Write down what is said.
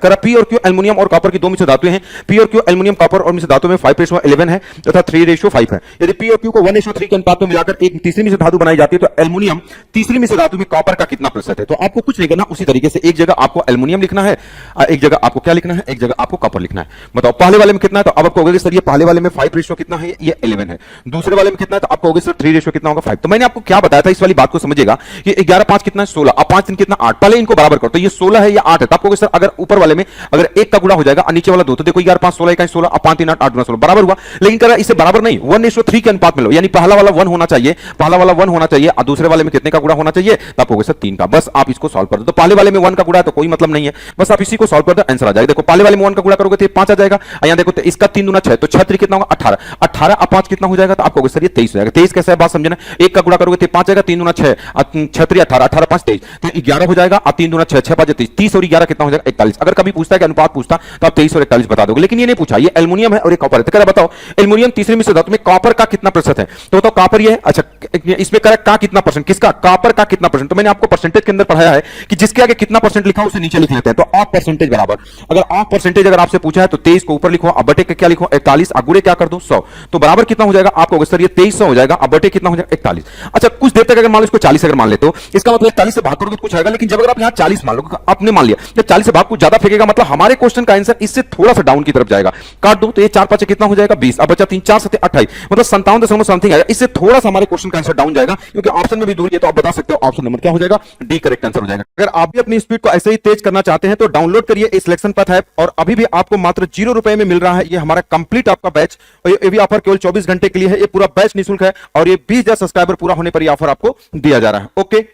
करा पी और Q aluminium और कॉपर की दो मिश्र धातुएं हैं। पी और क्यू एल्युमिनियम कॉपर और मिश्र धातु में 5:11 है तथा 3:5 है। यदि पी और क्यू को 1:3 के अनुपात में मिलाकर एक तीसरी मिश्र धातु बनाई जाती है तो एल्युमिनियम तीसरी मिश्र धातु में कॉपर का कितना प्रतिशत है। तो आपको कुछ नहीं करना, उसी तरीके से एक जगह आपको एल्युमिनियम लिखना है, एक जगह आपको क्या लिखना है, एक जगह आपको कॉपर लिखना है। बताओ पहले वाले में कितना है, तो अब आपको होगा सर ये पहले वाले में 5 कितना है, ये 11 है। दूसरे वाले में कितना है, तो आपको होगा सर 3 कितना होगा 5। तो मैंने आपको क्या बताया था, इस वाली बात को समझिएगा। ये 11 5 कितना है 16, अब 5 3 कितना 8, पहले इनको बराबर करो। तो ये 16 है या 8 है, तो आपको सर अगर ऊपर वाले में अगर एक का गुणा हो जाएगा और नीचे वाला 2, तो देखो 11 5 16 इकाई 16, अब 5 3 8 8 गुना 16 बराबर हुआ। लेकिन कह रहा इसे बराबर नहीं, 1:3 के अनुपात में लो, यानी पहला वाला 1 होना चाहिए, पहला वाला 1 होना चाहिए और दूसरे वाले में कितने का गुणा होना चाहिए, तो आपको सर 3 का। बस आप इसको सॉल्व कर दो। तो पहले वाले में 1 का गुणा है तो कोई मतलब नहीं है, बस आप इसी को सॉल्व कर दो, आंसर आ जाएगा। देखो पहले वाले में 1 का गुणा करोगे तो 5 आ जाएगा। यहां देखो तो इसका 3 दूना 6, तो 6 3 कितना होगा 18, 18 और 5 कितना हो जाएगा, तो आपको सर ये 23 हो जाएगा। 23 कैसे है बात समझना, 1 का गुणा करोगे तो 5 आएगा, 3 दूना 6, 6 3 18, 18 5 23, तो 11 हो जाएगा और 3 दूना 6, 6 5 23, 30 और 11 कितना हो जाएगा 41। अगर कभी पूछता है कि अनुपात पूछता तो आप 23 और 41 बता दोगे, लेकिन ये नहीं पूछा। ये एल्युमिनियम है और ये कॉपर है, तो कह रहा बताओ एल्युमिनियम तीसरी मिश्र धातु में कॉपर का कितना प्रतिशत है। तो बताओ कॉपर ये है, अच्छा इसमें कह रहा का कितना परसेंट, किसका, कॉपर का कितना परसेंट। तो मैंने आपको परसेंटेज के अंदर पढ़ाया है कि जिसके आगे कितना परसेंट लिखा उसे नीचे लिख लेते हैं। तो ऑफ परसेंटेज बराबर, अगर ऑफ परसेंटेज अगर आपसे पूछा है तो 23 को ऊपर लिखो, अब बटे के क्या लिखो 41, अगुड़े क्या कर दो 100, तो बराबर कितना हो जाएगा आपको सर ये 2300 हो जाएगा, अब बटे कितना हो जाएगा 41। अच्छा कुछ देर तक अगर मान लो इसको 40 अगर मान लेते हो, इसका मतलब 40 से भाग करोगे तो कुछ आएगा, लेकिन जब अगर आप यहां 40 मान लो, आपने मान लिया जब 40 से भाग कुछ ज्यादा फेंकेगा, मतलब हमारे क्वेश्चन का आंसर इससे थोड़ा सा डाउन की तरफ जाएगा। काट दो तो ये 4 5 कितना हो जाएगा 20, अब बचा 3 4 7 28, मतलब 57 समथिंग आएगा। इससे थोड़ा सा हमारे क्वेश्चन का आंसर डाउन जाएगा, क्योंकि ऑप्शन में भी दूर है, तो आप बता सकते हो ऑप्शन नंबर क्या हो जाएगा, डी करेक्ट आंसर हो जाएगा। अगर आप भी अपनी स्पीड को ऐसे ही तेज करना चाहते हैं तो डाउनलोड करिए इस सिलेक्शन पथ ऐप, और अभी भी आपको मात्र 0 रुपए में मिल रहा है ये हमारा कंप्लीट आपका बैच, और ये भी ऑफर केवल 24 घंटे के लिए है। ये पूरा बैच निःशुल्क है और ये 20,000 सब्सक्राइबर पूरा होने पर ये ऑफर आपको दिया जा रहा है। ओके।